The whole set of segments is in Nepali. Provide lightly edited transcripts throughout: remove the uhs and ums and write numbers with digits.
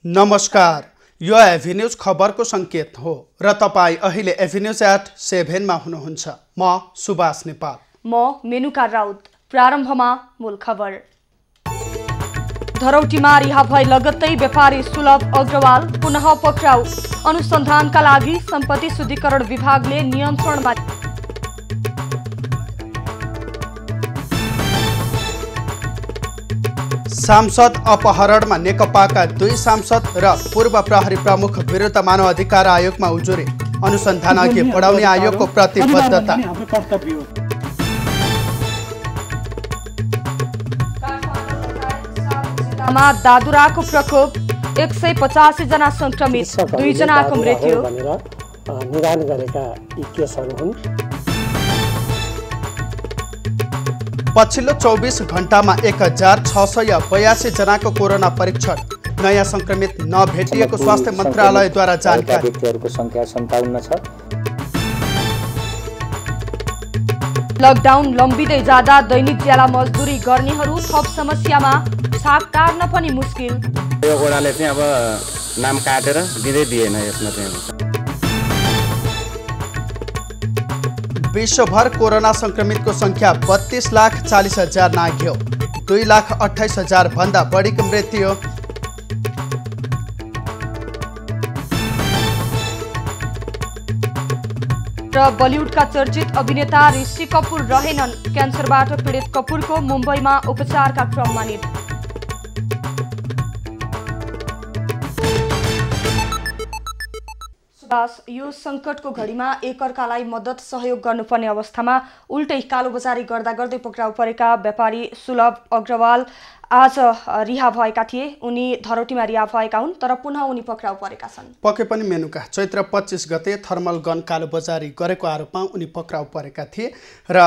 नमस्कार, यो एभिन्यूज खबरको संकेत हो र तपाई अहिले एभिन्यूज@7 मा हुनुहुन्छ। म सुभाष नेपाल। म मेनुका राउत। प्रारम्भमा मूल खबर। धरौटीमा रिहा भए लगत्तै व्यापारी सुलभ अग्रवाल पुनः पक्राउ। अनुसन्धानका लागि सम्पत्ति शुद्धिकरण विभागले नियन्त्रणमा। सांसद अपहरणमा नेकपाका 2 सांसद र पूर्व प्रहरी प्रमुख विरुद्ध मानव अधिकार आयोगमा उजुरी। अनुसन्धान अघि बढाउने आयोगको प्रतिबद्धता। दादुराको प्रकोप 185 जना संक्रमित, 2 जनाको मृत्यु। निदान गरेका यी केसहरू हुन्। पछिल्लो 24 घण्टामा 1682 जनाको कोरोना परीक्षण। नयाँ संक्रमित नभेटिएको स्वास्थ्य मन्त्रालयद्वारा जानकारी। व्यक्तिहरूको संख्या 57 छ। लकडाउन लम्बिँदै जाँदा दैनिक ज्याला मजदुरी गर्नेहरू थप समस्यामा। छाप काट्न पनि मुस्किल। यो गोडाले चाहिँ अब नाम काटेर दिँदै दिएन। यसमा चाहिँ विश्वभर कोरोना संक्रमितको संख्या 32,40,000 नाघ्यो। 2,28,000 भन्दा बढीको मृत्यु। र बलिउडका चर्चित अभिनेता ऋषि कपुर रहेनन्। क्यान्सरबाट पीडित कपुरको मुम्बईमा उपचारका क्रममा निधन। यो संकटको घडीमा एकअर्कालाई मद्दत सहयोग गर्नुपर्ने अवस्थामा उल्टै कालोबजारी गर्दा गर्दै पक्राउ परेका व्यापारी सुलभ अग्रवाल आज रिहा भएका थिए। उनी धरौटीमा रिहा भएका हुन्, तर पुनः उनी पक्राउ परेका छन्। पक्कै पनि मेनुका चैत्र 25 गते थर्मल गन कालोबजारी गरेको आरोपमा उनी पक्राउ परेका थिए र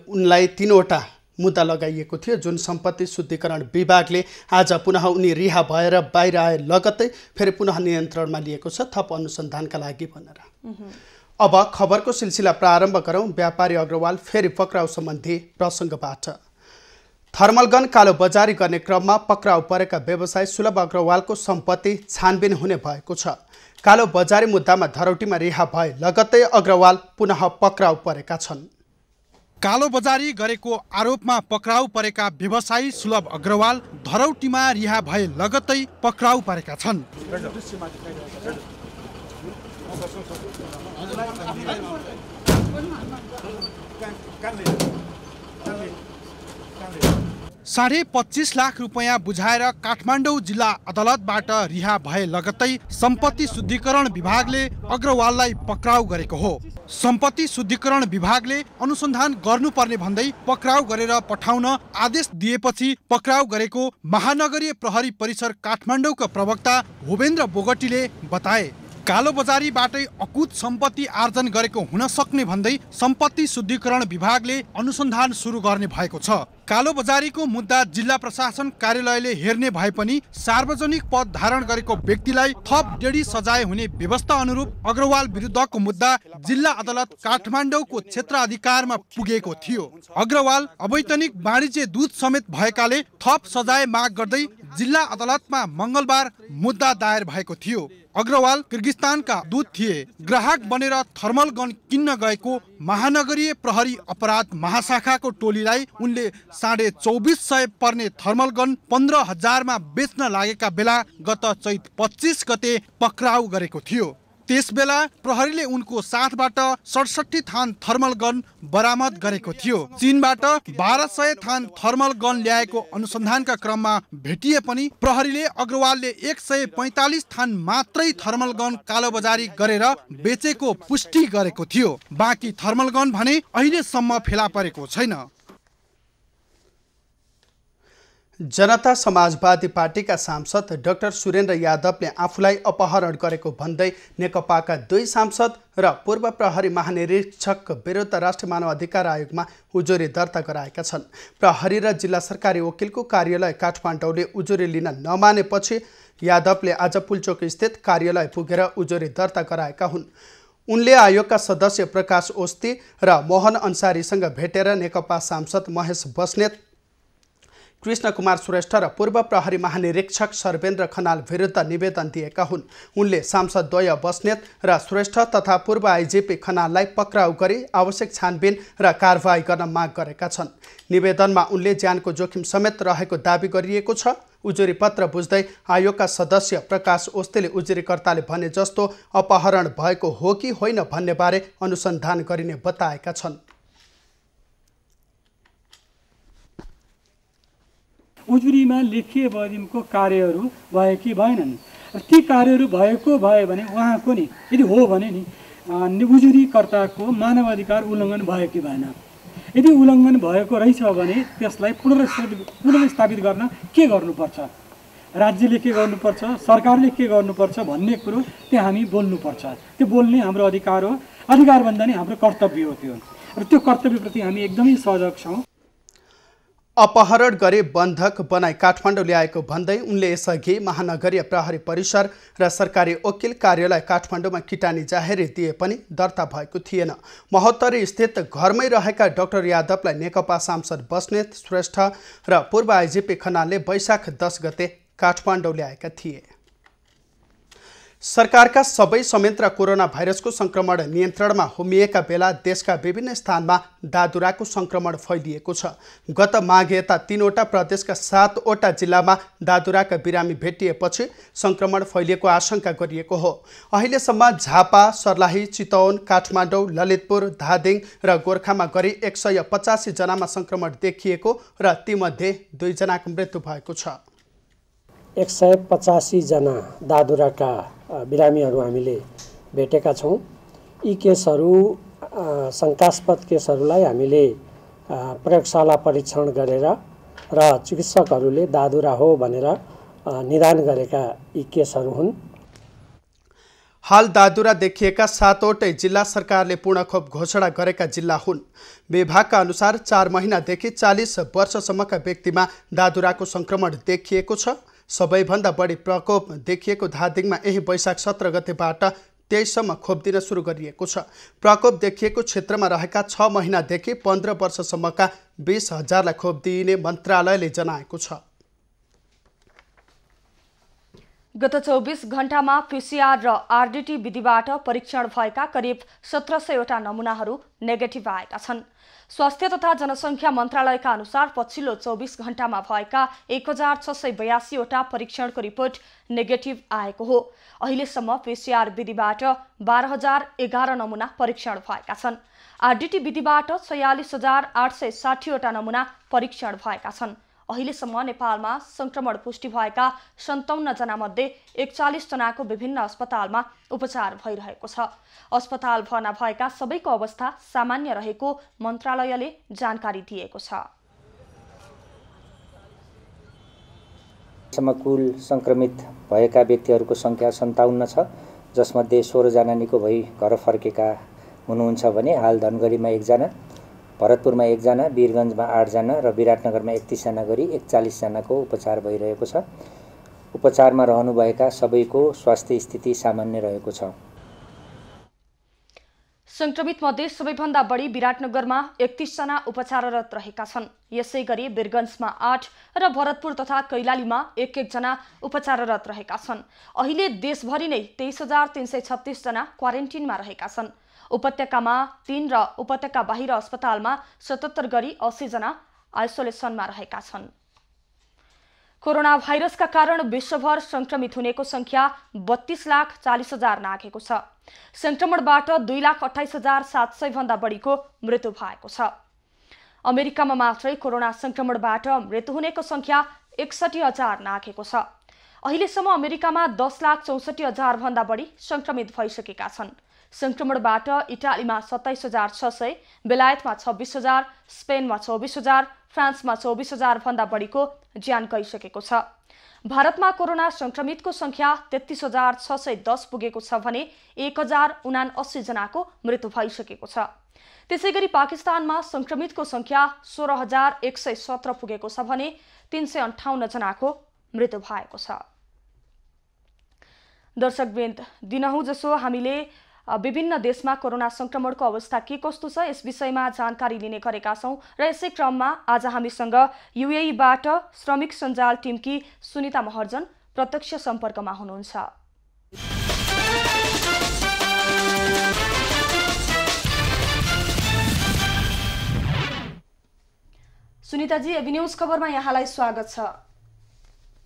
उनलाई 3वटा मुद्दा लगाइएको थियो, जुन सम्पत्ति शुद्धिकरण विभागले आज पुनः उनी रिहा भएर बाहिर आए लगत्तै फेरि पुनः नियन्त्रणमा लिएको छ, थप अनुसन्धानका लागि भनेर। अब खबरको सिलसिला प्रारम्भ गरौँ व्यापारी अग्रवाल फेरि पक्राउ सम्बन्धी प्रसङ्गबाट। थर्मल गन कालोबजारी गर्ने क्रममा पक्राउ परेका व्यवसायी सुलभ अग्रवालको सम्पत्ति छानबिन हुने भएको छ। कालोबजारी मुद्दामा धरौटीमा रिहा भए लगत्तै अग्रवाल पुनः पक्राउ परेका छन्। कालोबजारी गरेको आरोपमा पक्राउ परेका व्यवसायी सुलभ अग्रवाल धरौटीमा रिहा भए लगत्तै पक्राउ परेका छन्। ₹25.5 लाख बुझाएर काठमाडौँ जिल्ला अदालतबाट रिहा भए लगत्तै सम्पत्ति शुद्धिकरण विभागले अग्रवाललाई पक्राउ गरेको हो। सम्पत्ति शुद्धिकरण विभागले अनुसन्धान गर्नुपर्ने भन्दै पक्राउ गरेर पठाउन आदेश दिएपछि पक्राउ गरेको महानगरीय प्रहरी परिसर काठमाडौँका प्रवक्ता भूपेन्द्र बोगटीले बताए। कालोबजारीबाटै अकुत सम्पत्ति आर्जन गरेको हुन सक्ने भन्दै सम्पत्ति शुद्धिकरण विभागले अनुसन्धान सुरु गर्ने भएको छ। कालोबजारीको मुद्दा जिल्ला प्रशासन कार्यालयले हेर्ने भए पनि सार्वजनिक पद धारण गरेको व्यक्तिलाई थप 1.5 सजाय हुने व्यवस्था अनुरूप अग्रवाल विरुद्धको मुद्दा जिल्ला अदालत काठमाडौँको क्षेत्र अधिकारमा पुगेको थियो। अग्रवाल अवैतनिक वाणिज्य दूत समेत भएकाले थप सजाय माग गर्दै जिल्ला अदालतमा मंगलबार मुद्दा दायर भएको थियो। अग्रवाल किर्गिस्तानका दूत थिए। ग्राहक बनेर थर्मल गन किन्न गएको महानगरीय प्रहरी अपराध महाशाखाको टोलीलाई उनले 2450 पर्ने थर्मल गन 15,000 मा बेच्न लागेका बेला गत चैत 25 गते पक्राउ गरेको थियो। त्यसबेला प्रहरीले उनको साथबाट 67 थान थर्मल गन बरामद गरेको थियो। चीनबाट 1200 थान थर्मल गन ल्याएको अनुसन्धानका क्रममा भेटिए पनि प्रहरीले अग्रवालले 145 थान मात्रै थर्मल गन कालोबजारी गरेर बेचेको पुष्टि गरेको थियो। बाँकी थर्मल गन भने अहिलेसम्म फेला परेको छैन। जनता समाजवादी पार्टीका सांसद डाक्टर सुरेन्द्र यादवले आफूलाई अपहरण गरेको भन्दै नेकपाका 2 सांसद र पूर्व प्रहरी महानिरीक्षक विरुद्ध राष्ट्रिय मानव अधिकार आयोगमा उजुरी दर्ता गराएका छन्। प्रहरी र जिल्ला सरकारी वकिलको कार्यालय काठमाडौँले उजुरी लिन नमानेपछि यादवले आज पुल्चोक स्थित कार्यालय पुगेर उजुरी दर्ता गराएका हुन्। उनले आयोगका सदस्य प्रकाश ओस्ती र मोहन अन्सारीसँग भेटेर नेकपा सांसद महेश बस्नेत, कृष्ण कुमार श्रेष्ठ र पूर्व प्रहरी महानिरीक्षक सर्वेन्द्र खनाल विरुद्ध निवेदन दिएका हुन्। उनले सांसदद्वय बस्नेत र श्रेष्ठ तथा पूर्व आइजिपी खनाललाई पक्राउ गरी आवश्यक छानबिन र कारबाही गर्न माग गरेका छन्। निवेदनमा उनले ज्यानको जोखिम समेत रहेको दावी गरिएको छ। उजुरी पत्र बुझ्दै आयोगका सदस्य प्रकाश ओस्तेले उजुरीकर्ताले भने जस्तो अपहरण भएको हो कि होइन भन्नेबारे अनुसन्धान गरिने बताएका छन्। उजुरीमा लेखिए बमोजिमको कार्यहरू भए कि भएनन्, ती कार्यहरू भएको भए भने उहाँको नि यदि हो भने नि उजुरीकर्ताको मानवाधिकार उल्लङ्घन भयो कि भएन, यदि उल्लङ्घन भएको रहेछ भने त्यसलाई पुनर्स्थापित गर्न के गर्नुपर्छ, राज्यले के गर्नुपर्छ, सरकारले के गर्नुपर्छ भन्ने कुरो त्यहाँ हामी बोल्नुपर्छ। त्यो बोल्ने हाम्रो अधिकार हो, अधिकारभन्दा नि हाम्रो कर्तव्य हो त्यो, र त्यो कर्तव्यप्रति हामी एकदमै सजग छौँ। अपहरण गरी बन्धक बनाई काठमाडौँ ल्याएको भन्दै उनले यसअघि महानगरीय प्रहरी परिसर र सरकारी वकिल कार्यालय काठमाडौँमा किटानी जाहेरी दिए पनि दर्ता भएको थिएन। महोत्तरी स्थित घरमै रहेका डाक्टर यादवलाई नेकपा सांसद बस्नेत श्रेष्ठ र पूर्व आइजिपी खनालले वैशाख 10 गते काठमाडौँ ल्याएका थिए। सरकारका सबै संयन्त्र कोरोना भाइरसको संक्रमण नियन्त्रणमा होमिएका बेला देशका विभिन्न स्थानमा दादुराको संक्रमण फैलिएको छ। गत माघ यता 3वटा प्रदेशका 7वटा जिल्लामा दादुराका बिरामी भेटिएपछि संक्रमण फैलिएको आशंका गरिएको हो। अहिलेसम्म झापा, सर्लाही, चितवन, काठमाडौँ, ललितपुर, धादिङ र गोर्खामा गरी 185 जनामा संक्रमण देखिएको र तीमध्ये 2 जनाको मृत्यु भएको छ। 185 जना दादुराका बिरामीहरू हामीले भेटेका छौँ। यी केसहरू शङ्कास्पद केसहरूलाई हामीले प्रयोगशाला परीक्षण गरेर र चिकित्सकहरूले दादुरा हो भनेर निदान गरेका यी केसहरू हुन्। हाल दादुरा देखिएका 7वटै जिल्ला सरकारले पूर्ण खोप घोषणा गरेका जिल्ला हुन्। विभागका अनुसार 4 महिनादेखि 40 वर्षसम्मका व्यक्तिमा दादुराको संक्रमण देखिएको छ। सबैभन्दा बढी प्रकोप देखिएको धादिङमा यही वैशाख 17 गतेबाट 23 सम्म खोप दिन सुरु गरिएको छ। प्रकोप देखिएको क्षेत्रमा रहेका 6 महिनादेखि 15 वर्षसम्मका 20,000लाई खोप दिइने मन्त्रालयले जनाएको छ। गत 24 घण्टामा PCR र RDT विधिबाट परीक्षण भएका करिब 1700वटा नमुनाहरू नेगेटिभ आएका छन्। स्वास्थ्य तथा जनसङ्ख्या मन्त्रालयका अनुसार पछिल्लो 24 घण्टामा भएका 1682वटा परीक्षणको रिपोर्ट नेगेटिभ आएको हो। अहिलेसम्म PCR विधिबाट 12011 नमुना परीक्षण भएका छन्। RDT विधिबाट 46860वटा नमुना परीक्षण भएका छन्। अहिलेसम्म नेपालमा संक्रमण पुष्टि भएका 57 जनामध्ये 41 जनाको विभिन्न अस्पतालमा उपचार भइरहेको छ। अस्पताल भर्ना भएका सबैको अवस्था सामान्य रहेको मन्त्रालयले जानकारी दिएको छ। कुल संक्रमित भएका व्यक्तिहरूको संख्या 57 छ, जसमध्ये 16 जना निको भई घर फर्केका हुनुहुन्छ भने हाल धनगढीमा 1 जना, भरतपुरमा 1 जना, वीरगञ्जमा 8 जना र विराटनगरमा 31 जना गरी 41 जनाको उपचार भइरहेको छ। उपचारमा रहनुभएका सबैको स्वास्थ्य स्थिति सामान्य रहेको छ। संक्रमित मध्ये सबैभन्दा बढी विराटनगरमा 31 जना उपचाररत रहेका छन्। यसैगरी वीरगञ्जमा 8 र भरतपुर तथा कैलालीमा 1-1 जना उपचाररत रहेका छन्। अहिले देशभरि नै 23336 जना क्वारेन्टिनमा रहेका छन्। उपत्यकामा 3 र उपत्यका बाहिर अस्पतालमा 77 गरी 80 जना आइसोलेसनमा रहेका छन्। कोरोना भाइरसका कारण विश्वभर संक्रमित हुनेको संख्या 32,40,000 नाघेको छ। संक्रमणबाट 2,28,700 भन्दा बढीको मृत्यु भएको छ। अमेरिकामा मात्रै कोरोना संक्रमणबाट मृत्यु हुनेको संख्या 61,000 नाघेको छ। अहिलेसम्म अमेरिकामा 10,64,000 भन्दा बढी संक्रमित भइसकेका छन्। संक्रमणबाट इटालीमा 27,600, बेलायतमा 26,000, स्पेनमा 24,000, फ्रान्समा 24,000 भन्दा बढीको ज्यान गइसकेको छ। भारतमा कोरोना संक्रमितको संख्या 33,610 पुगेको छ भने 1,079 जनाको मृत्यु भइसकेको छ। त्यसैगरी पाकिस्तानमा संक्रमितको संख्या 16,117 पुगेको छ भने 358 जनाको मृत्यु भएको छ। दर्शकवृन्द, दिनहुँ जसो हामीले विभिन्न देशमा कोरोना संक्रमणको अवस्था के कस्तो छ यस विषयमा जानकारी लिने गरेका छौं र यसै क्रममा आज हामीसँग युएईबाट श्रमिक सञ्जाल टिमकी सुनिता महर्जन प्रत्यक्ष सम्पर्कमा हुनुहुन्छ। सुनिताजी, एबी न्यूज खबरमा यहाँलाई स्वागत छ।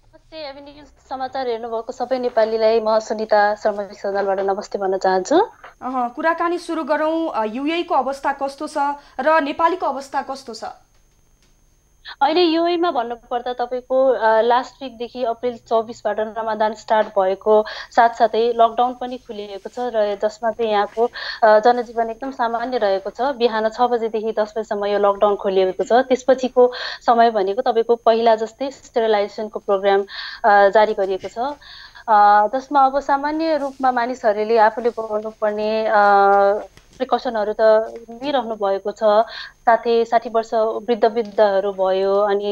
नमस्ते, एबी न्यूज समाचार हेर्नुभएको सबै नेपालीलाई म सुनिता श्रमिक सञ्जालबाट नमस्ते भन्न चाहन्छु। कुराकानी सुरु गरौँ। युएईको अवस्था कस्तो छ र नेपालीको अवस्था कस्तो छ? अहिले युएईमा भन्नुपर्दा तपाईको लास्ट विकदेखि अप्रिल 24बाट रमजान स्टार्ट भएको साथसाथै लकडाउन पनि खुलिएको छ र जसमा चाहिँ यहाँको जनजीवन एकदम सामान्य रहेको छ। बिहान 6 बजेदेखि 10 बजेसम्म यो लकडाउन खोलिएको छ। त्यसपछिको समय भनेको तपाईको पहिला जस्तै स्टेरिलाइजेसनको प्रोग्राम जारी गरिएको छ, जसमा अब सामान्य रूपमा मानिसहरूले आफूले गर्नुपर्ने प्रिकसनहरू त लिइरहनु भएको छ। साथै 60 वर्ष वृद्धहरू भयो अनि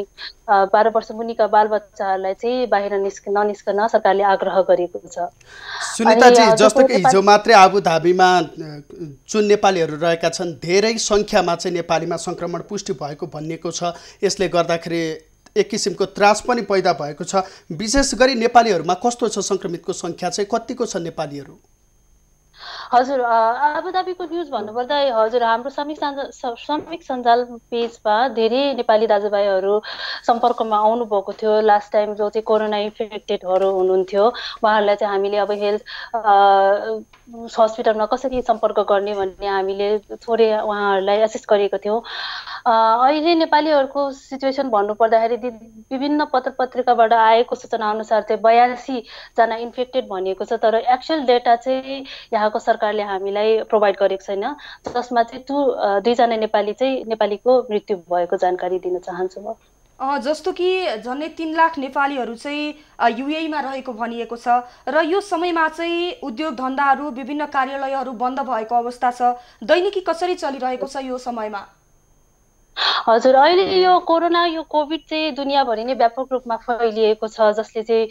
12 वर्ष मुनिका बालबच्चाहरूलाई चाहिँ बाहिर ननिस्कन सरकारले आग्रह गरेको छ। सुनिताजी, जस्तो कि हिजो मात्रै आबुधाबीमा जुन नेपालीहरू रहेका छन् धेरै संख्यामा चाहिँ नेपालीमा संक्रमण पुष्टि भएको भनिएको छ। यसले गर्दाखेरि एक किसिमको त्रास पनि पैदा भएको छ। विशेष गरी नेपालीहरूमा कस्तो छ संक्रमितको संख्या चाहिँ कतिको छ नेपालीहरू? हजुर, आबुधाबीको न्युज भन्नुपर्दा हजुर हाम्रो श्रमिक सञ्जाल पेजमा धेरै नेपाली दाजुभाइहरू सम्पर्कमा आउनुभएको थियो। लास्ट टाइम जो चाहिँ कोरोना इन्फेक्टेडहरू हुनुहुन्थ्यो उहाँहरूलाई चाहिँ हामीले अब हेल्थ हस्पिटलमा कसरी सम्पर्क गर्ने भन्ने हामीले थोरै उहाँहरूलाई एसिस्ट गरेको थियौँ। अहिले नेपालीहरूको सिचुएसन भन्नुपर्दाखेरि विभिन्न पत्र पत्रिकाबाट आएको सूचना अनुसार चाहिँ 82 जना इन्फेक्टेड भनिएको छ, तर एक्चुअल डेटा चाहिँ यहाँको सरकारले हामीलाई प्रोभाइड गरेको छैन, जसमा चाहिँ 2 जना नेपालीको मृत्यु भएको जानकारी दिन चाहन्छु म। जस्तो कि झन्डै 3 लाख नेपालीहरू चाहिँ युएईमा रहेको भनिएको छ र यो समयमा चाहिँ उद्योग धन्दाहरू विभिन्न कार्यालयहरू बन्द भएको अवस्था छ। दैनिकी कसरी चलिरहेको छ यो समयमा? हजुर, अहिले यो कोभिड चाहिँ दुनियाँभरि नै व्यापक रूपमा फैलिएको छ, जसले चाहिँ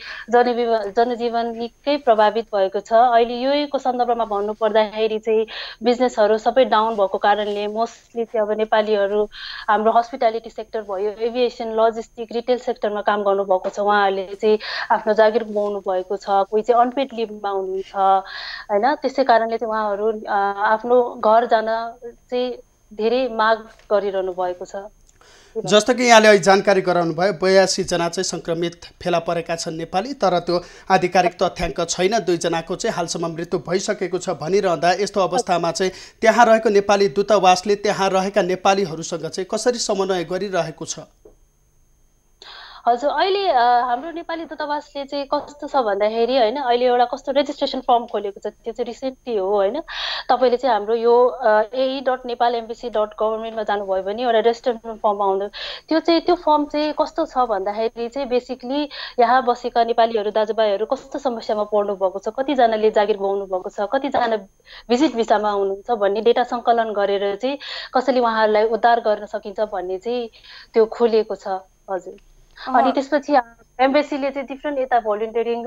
जनजीवन निकै प्रभावित भएको छ। अहिले युएको सन्दर्भमा भन्नुपर्दाखेरि चाहिँ बिजनेसहरू सबै डाउन भएको कारणले मोस्टली चाहिँ अब नेपालीहरू हाम्रो हस्पिटालिटी सेक्टर भयो, एभिएसन, लजिस्टिक, रिटेल सेक्टरमा काम गर्नुभएको छ। उहाँहरूले चाहिँ आफ्नो जागिर गुमाउनु भएको छ, कोही चाहिँ अनपेड लिभमा हुनुहुन्छ होइन। त्यसै कारणले चाहिँ उहाँहरू आफ्नो घर जान चाहिँ धेरै माग गरिरहनु भएको छ। जस्तो कि यहाँले अहिले जानकारी गराउनु भयो 82 जना चाहिँ संक्रमित फेला परेका छन् नेपाली, तर त्यो आधिकारिक तथ्याङ्क छैन। 2 जनाको चाहिँ हालसम्म मृत्यु भइसकेको छ भनिरहँदा यस्तो अवस्थामा चाहिँ त्यहाँ रहेको नेपाली दूतावासले त्यहाँ रहेका नेपालीहरूसँग चाहिँ कसरी समन्वय गरिरहेको छ? हजुर, अहिले हाम्रो नेपाली दूतावासले चाहिँ कस्तो छ भन्दाखेरि होइन, अहिले एउटा कस्तो रेजिस्ट्रेसन फर्म खोलेको छ, त्यो चाहिँ रिसेन्टली हो होइन। तपाईँले चाहिँ हाम्रो यो ae.nepal.embassy.government जानुभयो भने एउटा रेजिस्ट्रेसन फर्म आउँछ। त्यो फर्म चाहिँ कस्तो छ भन्दाखेरि चाहिँ बेसिकली यहाँ बसेका नेपालीहरू दाजुभाइहरू कस्तो समस्यामा पर्नु भएको छ, कतिजनाले जागिर गुमाउनु भएको छ, कतिजना भिजिट भिसामा हुनुहुन्छ भन्ने डेटा सङ्कलन गरेर चाहिँ कसैले उहाँहरूलाई उद्धार गर्न सकिन्छ भन्ने चाहिँ त्यो खोलिएको छ। हजुर, अनि त्यसपछि एम्बेसीले चाहिँ डिफ्रेन्ट यता भोलिन्टियरिङ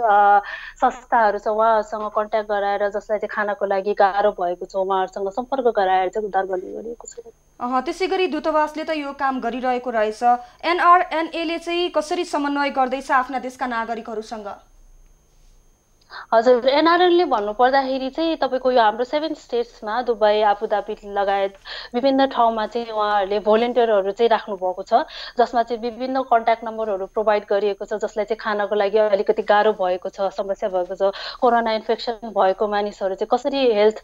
संस्थाहरू छ उहाँहरूसँग कन्ट्याक्ट गराएर जसलाई चाहिँ खानाको लागि गाह्रो भएको छ उहाँहरूसँग सम्पर्क गराएर चाहिँ उद्धार गर्ने गरिएको छ। त्यसै गरी दूतावासले त यो काम गरिरहेको रहेछ। एनआरएनएले चाहिँ कसरी समन्वय गर्दैछ आफ्ना देशका नागरिकहरूसँग? हजुर, एनआरएनले भन्नुपर्दाखेरि चाहिँ तपाईँको यो हाम्रो 7 स्टेट्समा दुबई, आबुधाबी लगायत विभिन्न ठाउँमा चाहिँ उहाँहरूले भोलिन्टियरहरू चाहिँ राख्नु भएको छ, जसमा चाहिँ विभिन्न कन्ट्याक्ट नम्बरहरू प्रोभाइड गरिएको छ, जसलाई चाहिँ खानको लागि अलिकति गाह्रो भएको छ, समस्या भएको छ। कोरोना इन्फेक्सन भएको मानिसहरू चाहिँ कसरी हेल्थ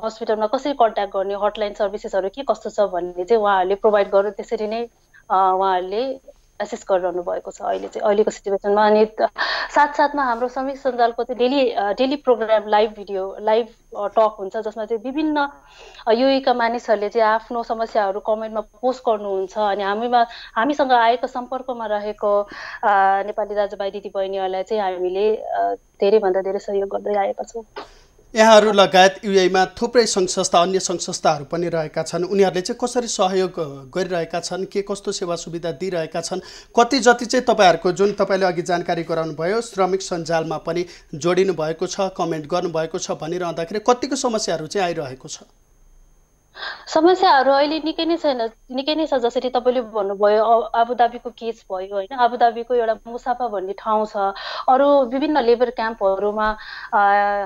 हस्पिटलमा कसरी कन्ट्याक्ट गर्ने, हटलाइन सर्भिसेसहरू के कस्तो छ भन्ने चाहिँ उहाँहरूले प्रोभाइड गर्नु, त्यसरी नै उहाँहरूले एसेस गरिरहनु भएको छ अहिलेको सिचुएसनमा। अनि साथसाथमा हाम्रो श्रमिक सञ्जालको चाहिँ डेली प्रोग्राम लाइभ टक हुन्छ, जसमा चाहिँ विभिन्न युएका मानिसहरूले चाहिँ आफ्नो समस्याहरू कमेन्टमा पोस्ट गर्नुहुन्छ अनि हामीसँग आएको सम्पर्कमा रहेको नेपाली दाजुभाइ दिदीबहिनीहरूलाई चाहिँ हामीले धेरैभन्दा धेरै सहयोग गर्दै आएका छौँ। यहाँहरू लगायत युएमा थुप्रै सङ्घ संस्था अन्य सङ्घ संस्थाहरू पनि रहेका छन्। उनीहरूले चाहिँ कसरी सहयोग गरिरहेका छन्, के कस्तो सेवा सुविधा दिइरहेका छन्, कति जति चाहिँ तपाईँहरूको जुन तपाईँले अघि जानकारी गराउनुभयो श्रमिक सञ्जालमा पनि जोडिनु भएको छ, कमेन्ट गर्नुभएको छ भनिरहँदाखेरि कतिको समस्याहरू चाहिँ आइरहेको छ? समस्याहरू अहिले निकै नै छ। जसरी तपाईँले भन्नुभयो आबुधाबीको केस भयो होइन, आबुधाबीको एउटा मुसाफा भन्ने ठाउँ छ, अरू विभिन्न लेबर क्याम्पहरूमा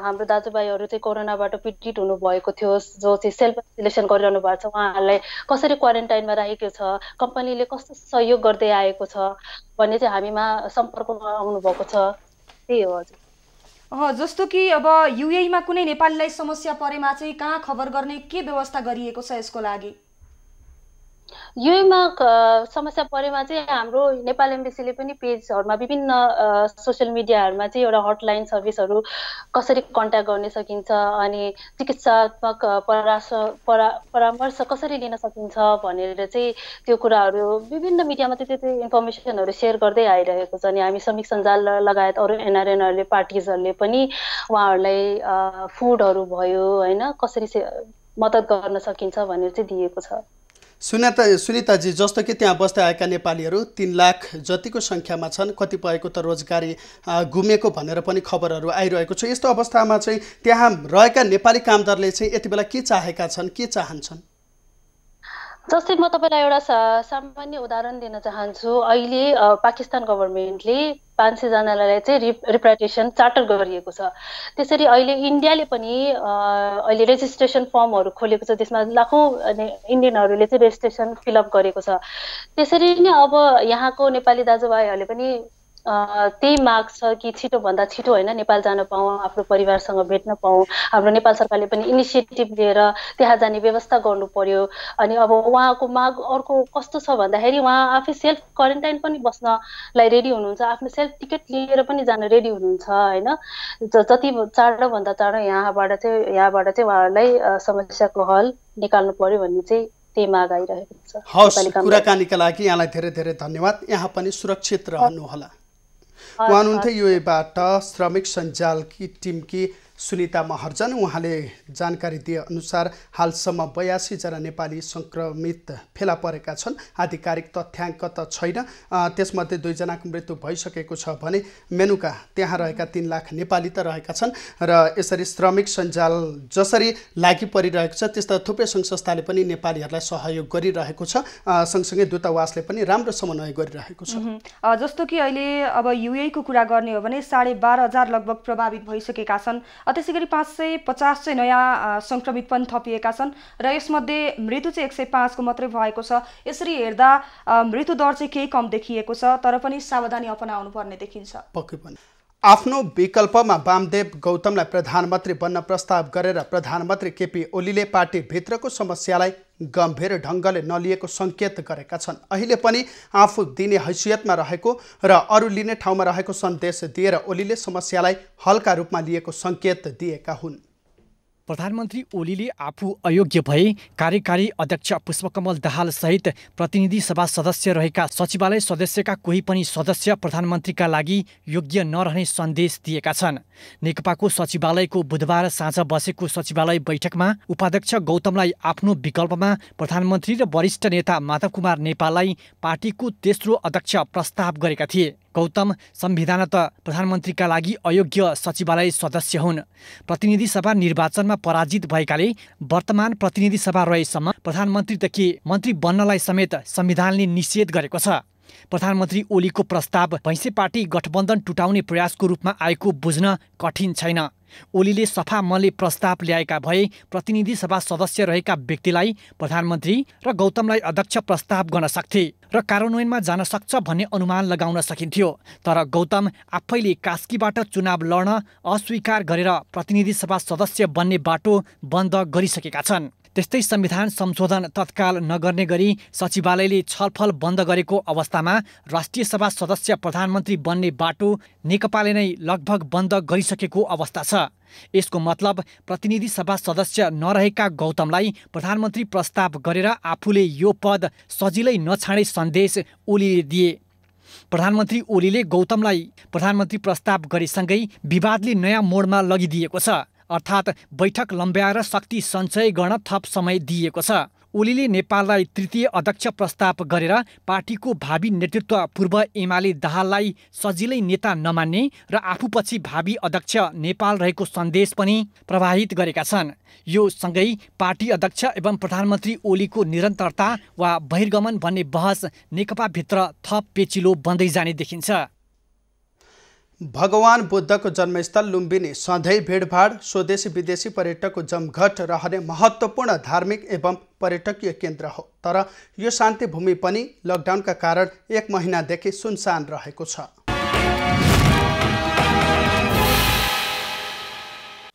हाम्रो दाजुभाइहरू चाहिँ कोरोनाबाट पीडित हुनुभएको थियो, जो चाहिँ सेल्फ आइसोलेसन गरिरहनु भएको छ। उहाँहरूलाई कसरी क्वारेन्टाइनमा राखेको छ, कम्पनीले कस्तो सहयोग गर्दै आएको छ भन्ने चाहिँ हामीमा सम्पर्कमा आउनुभएको छ। त्यही हो हजुर। जस्तो कि अब युएईमा कुनै नेपालीलाई समस्या परेमा चाहिँ कहाँ खबर गर्ने, के व्यवस्था गरिएको छ यसको लागि? युएमा समस्या परेमा चाहिँ हाम्रो नेपाल एम्बेसीले पनि पेजहरूमा विभिन्न सोसियल मिडियाहरूमा चाहिँ एउटा हटलाइन सर्भिसहरू कसरी कन्ट्याक्ट गर्न सकिन्छ अनि चिकित्सात्मक परामर्श कसरी लिन सकिन्छ भनेर चाहिँ त्यो कुराहरू विभिन्न मिडियामा चाहिँ त्यो इन्फर्मेसनहरू सेयर गर्दै आइरहेको छ। अनि हामी श्रमिक सञ्जाल लगायत अरू एनआरएनहरूले पार्टिजहरूले पनि उहाँहरूलाई फुडहरू भयो होइन कसरी मद्दत गर्न सकिन्छ भनेर चाहिँ दिएको छ। सुनिताजी, जस्तो कि त्यहाँ बस्दै आएका नेपालीहरू 3 लाख जतिको सङ्ख्यामा छन्, कतिपयको त रोजगारी गुमेको भनेर पनि खबरहरू आइरहेको छ। यस्तो अवस्थामा चाहिँ त्यहाँ रहेका नेपाली कामदारले चाहिँ यति बेला के चाहेका छन्, के चाहन्छन्? जस्तै म तपाईँलाई एउटा सामान्य उदाहरण दिन चाहन्छु। अहिले पाकिस्तान गभर्मेन्टले 500 जनालाई चाहिँ रिप्याट्रिएसन चार्टर गरिएको छ। त्यसरी अहिले इन्डियाले पनि अहिले रेजिस्ट्रेसन फर्महरू खोलेको छ, त्यसमा लाखौँ इन्डियनहरूले चाहिँ रेजिस्ट्रेसन फिलअप गरेको छ। त्यसरी नै अब यहाँको नेपाली दाजुभाइहरूले पनि त्यही माग छ कि छिटोभन्दा छिटो होइन नेपाल जान पाऊँ, आफ्नो परिवारसँग भेट्न पाऊँ। हाम्रो नेपाल सरकारले पनि इनिसिएटिभ लिएर त्यहाँ जाने व्यवस्था गर्नु पर्यो। अनि अब उहाँको माग अर्को कस्तो छ भन्दाखेरि उहाँ आफै सेल्फ क्वारेन्टाइन पनि बस्नलाई रेडी हुनुहुन्छ, आफ्नो सेल्फ टिकट लिएर पनि जान रेडी हुनुहुन्छ होइन। जति चाँडोभन्दा चाँडो यहाँबाट चाहिँ उहाँहरूलाई समस्याको हल निकाल्नु पर्यो भन्ने चाहिँ त्यही माग आइरहेको छ। हवस्, कुराकानीका लागि यहाँलाई धेरै धेरै धन्यवाद। यहाँ पनि सुरक्षित रहनुहोला। उहाँ हुनुहुन्थ्यो युएबाट श्रमिक सञ्जालकी टिमकी सुनिता महर्जन। उहाँले जानकारी दिए अनुसार हालसम्म 82 जना नेपाली सङ्क्रमित फेला परेका छन्। आधिकारिक तथ्याङ्क त छैन, त्यसमध्ये 2 जनाको मृत्यु भइसकेको छ भने मेनुका त्यहाँ रहेका 3 लाख नेपाली त रहेका छन्। र यसरी श्रमिक सञ्जाल जसरी लागि परिरहेको छ त्यस्ता थुप्रै सङ्घ संस्थाले पनि नेपालीहरूलाई सहयोग गरिरहेको छ। सँगसँगै दूतावासले पनि राम्रो समन्वय गरिरहेको छ। जस्तो कि अहिले अब युएईको कुरा गर्ने हो भने 12,500 लगभग प्रभावित भइसकेका छन्। त्यसै गरी 550 चाहिँ नयाँ सङ्क्रमित पनि थपिएका छन् र यसमध्ये मृत्यु चाहिँ 105 को मात्रै भएको छ। यसरी हेर्दा मृत्यु दर चाहिँ केही कम देखिएको छ, तर पनि सावधानी अपनाउनु पर्ने देखिन्छ। पक्कै पनि आफ्नो विकल्पमा वामदेव गौतमलाई प्रधानमन्त्री बन्न प्रस्ताव गरेर प्रधानमन्त्री केपी ओलीले पार्टीभित्रको समस्यालाई गम्भीर ढङ्गले नलिएको सङ्केत गरेका छन्। अहिले पनि आफू दिने हैसियतमा रहेको र अरू लिने ठाउँमा रहेको सन्देश दिएर ओलीले समस्यालाई हल्का रूपमा लिएको सङ्केत दिएका हुन्। प्रधानमन्त्री ओलीले आफू अयोग्य भए कार्यकारी अध्यक्ष पुष्पकमल दाहाल सहित प्रतिनिधि सभा सदस्य रहेका सचिवालय सदस्यका कोही पनि सदस्य प्रधानमन्त्रीका लागि योग्य नरहने सन्देश दिएका छन्। नेकपाको सचिवालयको बुधबार साँझ बसेको सचिवालय बैठकमा उपाध्यक्ष गौतमलाई आफ्नो विकल्पमा प्रधानमन्त्री र वरिष्ठ नेता माधव कुमार नेपाललाई पार्टीको तेस्रो अध्यक्ष प्रस्ताव गरेका थिए। गौतम संविधानत प्रधानमन्त्रीका लागि अयोग्य सचिवालय सदस्य हुन्। प्रतिनिधि सभा निर्वाचनमा पराजित भएकाले वर्तमान प्रतिनिधि सभा रहेसम्म प्रधानमन्त्रीदेखि मन्त्री बन्नलाई समेत संविधानले निषेध गरेको छ। प्रधानमन्त्री ओलीको प्रस्ताव भैँसे पार्टी गठबन्धन टुटाउने प्रयासको रूपमा आएको बुझ्न कठिन छैन। ओलीले सफा मनले प्रस्ताव ल्याएका भए प्रतिनिधि सभा सदस्य रहेका व्यक्तिलाई प्रधानमन्त्री र गौतमलाई अध्यक्ष प्रस्ताव गर्न सक्थे र कार्यान्वयनमा जान सक्छ भन्ने अनुमान लगाउन सकिन्थ्यो। तर गौतम आफैले कास्कीबाट चुनाव लड्न अस्वीकार गरेर प्रतिनिधि सभा सदस्य बन्ने बाटो बन्द गरिसकेका छन्। त्यस्तै संविधान संशोधन तत्काल नगर्ने गरी सचिवालयले छलफल बन्द गरेको अवस्थामा राष्ट्रिय सभा सदस्य प्रधानमन्त्री बन्ने बाटो नेकपाले नै लगभग बन्द गरिसकेको अवस्था छ। यसको मतलब प्रतिनिधि सभा सदस्य नरहेका गौतमलाई प्रधानमन्त्री प्रस्ताव गरेर आफूले यो पद सजिलै नछाडे सन्देश ओलीले दिए। प्रधानमन्त्री ओलीले गौतमलाई प्रधानमन्त्री प्रस्ताव गरेसँगै विवादले नयाँ मोडमा लगिदिएको छ। अर्थात् बैठक लम्ब्याएर शक्ति सञ्चय गर्न थप समय दिएको छ। ओलीले नेपाललाई तृतीय अध्यक्ष प्रस्ताव गरेर पार्टीको भावी नेतृत्व पूर्व एमाले दाहाललाई सजिलै नेता नमान्ने र आफूपछि भावी अध्यक्ष नेपाल रहेको सन्देश पनि प्रवाहित गरेका छन्। यो सँगै पार्टी अध्यक्ष एवं प्रधानमन्त्री ओलीको निरन्तरता वा बहिर्गमन भन्ने बहस नेकपाभित्र थप पेचिलो बन्दै जाने देखिन्छ। भगवान बुद्धको जन्मस्थल लुम्बिनी सधैँ भिडभाड स्वदेशी विदेशी पर्यटकको जमघट रहने महत्त्वपूर्ण धार्मिक एवं पर्यटकीय केन्द्र हो। तर यो शान्ति भूमि पनि लकडाउनका कारण 1 महिनादेखि सुनसान रहेको छ।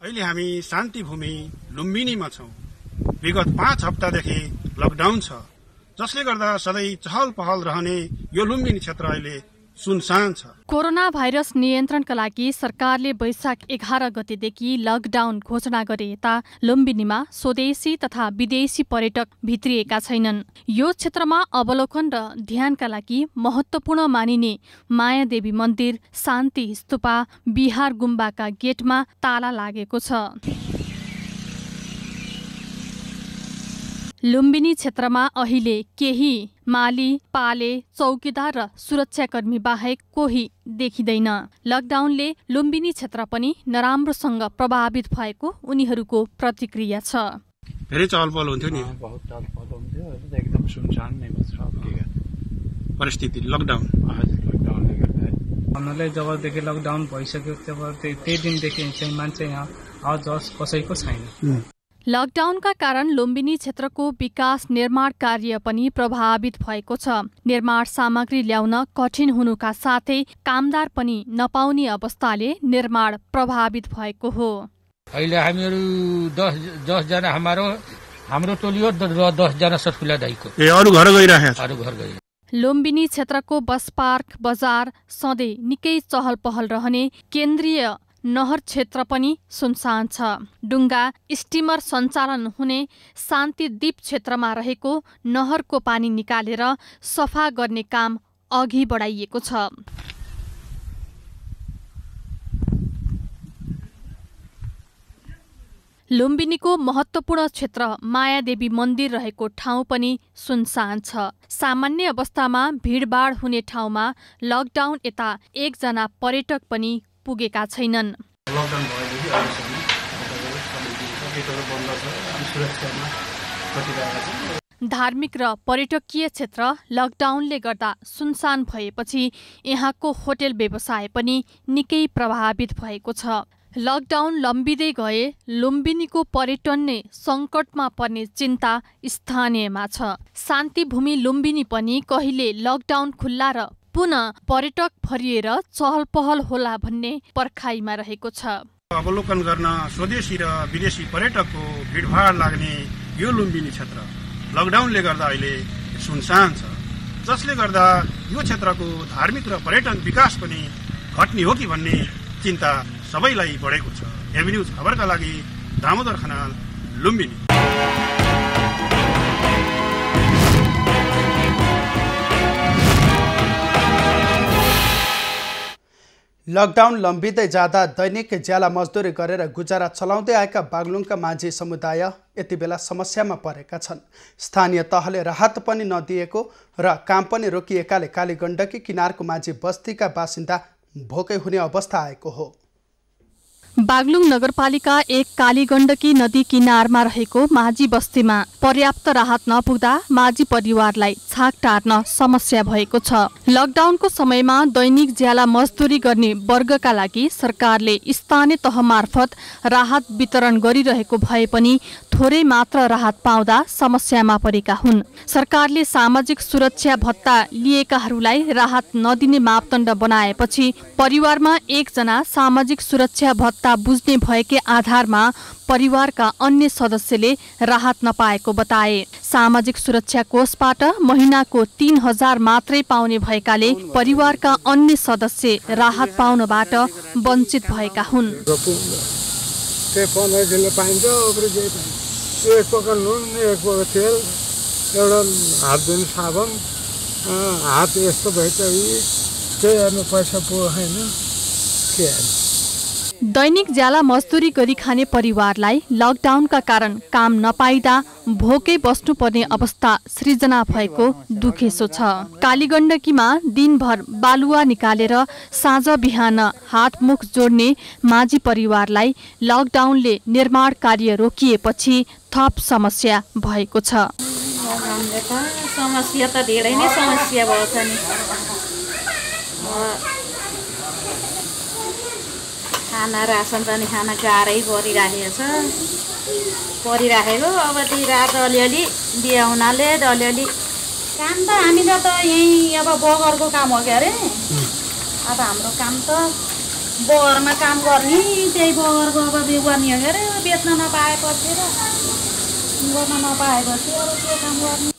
अहिले हामी शान्ति भूमि लुम्बिनीमा छौँ। विगत 5 हप्तादेखि लकडाउन छ, जसले गर्दा सधैँ चहल पहल रहने यो लुम्बिनी क्षेत्र अहिले सुनसान छ। कोरोना भाइरस नियन्त्रणका लागि सरकारले वैशाख 11 गतेदेखि लकडाउन घोषणा गरे यता लुम्बिनीमा स्वदेशी तथा विदेशी पर्यटक भित्रिएका छैनन्। यो क्षेत्रमा अवलोकन र ध्यानका लागि महत्त्वपूर्ण मानिने मायादेवी मन्दिर, शान्ति स्तूपा, बिहार गुम्बाका गेटमा ताला लागेको छ। लुम्बिनी क्षेत्रमा अहिले केही माली, पाले, चौकीदार र सुरक्षाकर्मी बाहेक कोही देखिँदैन। लकडाउनले लुम्बिनी क्षेत्र पनि नराम्रोसँग प्रभावित भएको उनीहरूको प्रतिक्रिया छ। धेरै चहलपहल हुन्थ्यो नि, बहुत चहलपहल हुन्थ्यो, एकदम सुनसान नै छ परिस्थिति लकडाउन लकडाउनले गर्दा। हामीलाई जबदेखि लकडाउन भइसक्यो तब त्यही दिनदेखि चाहिँ मान्छे यहाँ आवाज कसैको छैन। लकडाउनका कारण लुम्बिनी क्षेत्रको विकास निर्माण कार्य पनि प्रभावित भएको छ। निर्माण सामग्री ल्याउन कठिन हुनुका साथै कामदार पनि नपाउने अवस्थाले निर्माण प्रभावित भएको हो। अहिले हामीहरू 10 जना हाम्रो टोली हो, 10 जना सठुला दाइको अरू घर गइरहेछ। लुम्बिनी क्षेत्रको बस पार्क, बजार सधैँ निकै चहल पहल रहने केन्द्रीय नहर क्षेत्र पनि सुनसान छ। डुङ्गा स्टिमर सञ्चालन हुने शान्तिद्वीप क्षेत्रमा रहेको नहरको पानी निकालेर सफा गर्ने काम अघि बढाइएको छ। लुम्बिनीको महत्त्वपूर्ण क्षेत्र मायादेवी मन्दिर रहेको ठाउँ पनि सुनसान छ। सामान्य अवस्थामा भिडभाड हुने ठाउँमा लकडाउन यता 1 जना पर्यटक पनि पुगेका छैनन्। धार्मिक र पर्यटकीय क्षेत्र लकडाउनले गर्दा सुनसान भएपछि यहाँको होटेल व्यवसाय पनि निकै प्रभावित भएको छ। लकडाउन लम्बिँदै गए लुम्बिनीको पर्यटन नै सङ्कटमा पर्ने चिन्ता स्थानीयमा छ। शान्तिभूमि लुम्बिनी पनि कहिले लकडाउन खुल्ला र पुनः पर्यटक भरिएर चहल पहल होला भन्ने पर्खाइमा रहेको छ। अवलोकन गर्न स्वदेशी र विदेशी पर्यटकको भिडभाड लाग्ने यो लुम्बिनी क्षेत्र लकडाउनले गर्दा अहिले सुनसान छ, जसले गर्दा यो क्षेत्रको धार्मिक र पर्यटन विकास पनि घट्ने हो कि भन्ने चिन्ता सबैलाई बढेको छ। एबी न्यूज खबरका लागि दामोदर खनाल, लुम्बिनी। लकडाउन लम्बिँदै जाँदा दैनिक ज्याला मजदुरी गरेर गुजारा चलाउँदै आएका बागलुङका माझी समुदाय यति बेला समस्यामा परेका छन्। स्थानीय तहले राहत पनि नदिएको र काम पनि रोकिएकाले कालीगण्डकी किनारको माझी बस्तीका बासिन्दा भोकै हुने अवस्था आएको हो। बागलुङ नगरपालिका 1 कालीगण्डकी नदी किनारमा रहेको माझी बस्तीमा पर्याप्त राहत नपुग्दा माझी परिवारलाई छाक टार्न समस्या भएको छ। लकडाउनको समयमा दैनिक ज्याला मजदुरी गर्ने वर्गका लागि सरकारले स्थानीय तह मार्फत राहत वितरण गरिरहेको भए पनि थोरै मात्र राहत पाउँदा समस्यामा परेका हुन्। सरकारले सामाजिक सुरक्षा भत्ता लिएकाहरूलाई राहत नदिने मापदण्ड बनाएपछि परिवारमा 1 जना सामाजिक सुरक्षा भत्ता बुझ्ने भएकै आधारमा परिवारका अन्य सदस्यले राहत नपाएको बताए। सामाजिक सुरक्षा कोषबाट महिनाको 3000 मात्रै पाउने भएकाले परिवारका अन्य सदस्य राहत पाउनबाट वञ्चित भएका हुन्। एक पकड नुन, एक पकड तेल, एउटा हात धुने साबुन, हात यस्तो भएछ त्यही हेर्नु पैसा पुगेन के दैनिक ज्याला मजदुरी गरी खाने परिवारलाई लकडाउनका कारण काम नपाइदा भोकै बस्नुपर्ने अवस्था सृजना भएको दुखेसो छ। कालीगण्डकीमा दिनभर बालुवा निकालेर साँझ बिहान हातमुख जोड्ने माझी परिवारलाई लकडाउनले निर्माण कार्य रोकिएपछि थप समस्या भएको छ। समस्या त धेरै नै समस्या भएको छ नि। खाना रासन पनि खाना गाह्रै परिराखेको अब ती रात अलिअलि दिए हुनाले अलिअलि काम त हामीलाई त यहीँ अब बगरको काम हो क्या अरे। अब हाम्रो काम त बगरमा काम गर्ने त्यही बगरको अब गर्ने हो क्या अरे। बेच्न नपाएपछि र गर्न नपाएपछि अब के काम गर्ने।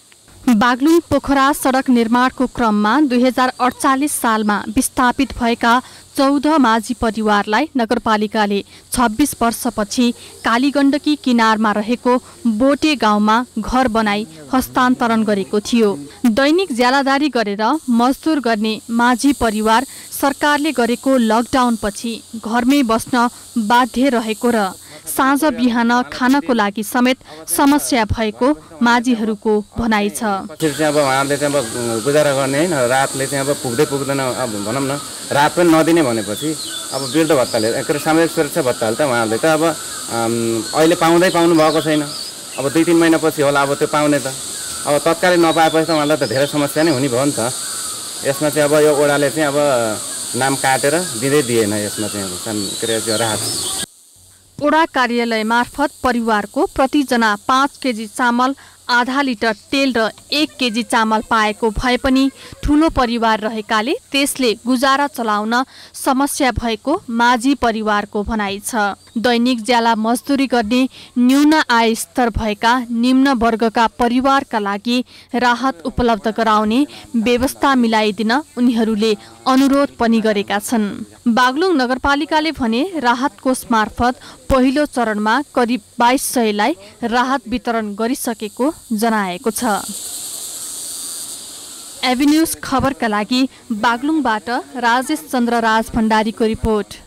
बागलुङ पोखरा सडक निर्माणको क्रममा 2048 सालमा विस्थापित भएका 14 माझी परिवारलाई नगरपालिकाले 26 वर्षपछि कालीगण्डकी किनारमा रहेको बोटे गाउँमा घर बनाई हस्तान्तरण गरेको थियो। दैनिक ज्यालादारी गरेर मजदुर गर्ने माझी परिवार सरकारले गरेको लकडाउनपछि घरमै बस्न बाध्य रहेको र साँझ बिहान खानको लागि समेत समस्या भएको माझीहरूको भनाइ छ। अब उहाँहरूले चाहिँ अब गुजारा गर्ने होइन, रातले चाहिँ अब पुग्दैन अब भनौँ न, रात पनि नदिने भनेपछि अब वृद्ध भत्ताले के अरे सामाजिक सुरक्षा भत्ताले त उहाँहरूले त अब अहिले पाउनु भएको छैन। अब 2-3 महिनापछि होला अब त्यो पाउने त। अब तत्कालै नपाएपछि त उहाँलाई त धेरै समस्या नै हुने भयो नि त। यसमा चाहिँ अब यो ओडाले चाहिँ अब नाम काटेर दिएन। यसमा चाहिँ अब के अरे राहत ओडा कार्यालय मार्फत परिवारको प्रतिजना 5 केजी चामल, आधा लिटर तेल र 1 केजी चामल पाएको भए पनि ठूलो परिवार रहेकाले त्यसले गुजारा चलाउन समस्या भएको माझी परिवारको भनाइ छ। दैनिक ज्याला मजदुरी गर्ने न्यून आय स्तर भएका निम्न वर्गका परिवारका लागि राहत उपलब्ध गराउने व्यवस्था मिलाइदिन उनीहरूले अनुरोध पनि गरेका छन्। बागलुङ नगरपालिकाले भने राहत कोष मार्फत पहिलो चरणमा करिब 2200लाई राहत वितरण गरिसकेको जनाएको छ। एभिन्यूज खबरका लागि बागलुङबाट राजेश चन्द्र राज भण्डारीको रिपोर्ट।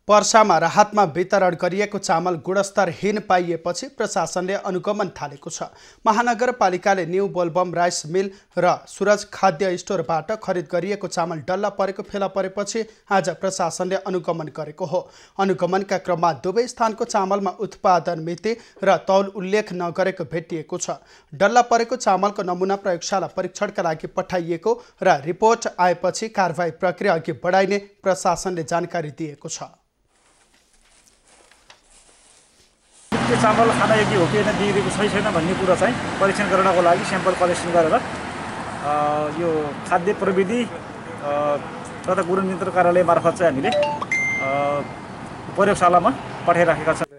पर्सामा राहतमा वितरण गरिएको चामल गुणस्तरहीन पाइएपछि प्रशासनले अनुगमन थालेको छ। महानगरपालिकाले न्यू बोलबम राइस मिल र सूरज खाद्य स्टोरबाट खरिद गरिएको चामल डल्ला परेको फेला परेपछि आज प्रशासनले अनुगमन गरेको हो। अनुगमनका क्रममा दुवै स्थानको चामलमा उत्पादन मिति र तौल उल्लेख नगरेको भेटिएको छ। डल्ला परेको चामलको नमुना प्रयोगशाला परीक्षणका लागि पठाइएको र रिपोर्ट आएपछि कारबाही प्रक्रिया अघि बढाइने प्रशासनले जानकारी दिएको छ। त्यो चामल खाना योग्य हो कि होइन, दिइरहेको छैन भन्ने कुरा चाहिँ परीक्षण गर्नको लागि स्याम्पल कलेक्सन गरेर यो खाद्य प्रविधि तथा गुण नियन्त्रण कार्यालय मार्फत चाहिँ हामीले प्रयोगशालामा पठाइराखेका छौँ।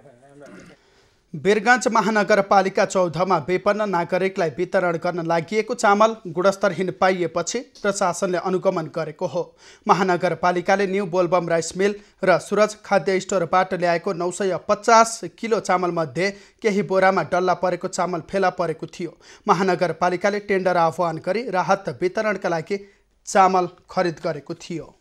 वीरगञ्ज महानगरपालिका 14मा विपन्न नागरिकलाई वितरण गर्न लागि चामल गुणस्तरहीन पाइएपछि प्रशासनले अनुगमन गरेको हो। महानगरपालिकाले न्यू बोलबम राइस मिल र सूरज खाद्य स्टोरबाट ल्याएको 950 किलो चामलमध्ये केही बोरामा डल्ला परेको चामल फेला परेको थियो। महानगरपालिकाले टेन्डर आह्वान गरी राहत वितरणका लागि चामल खरिद गरेको थियो।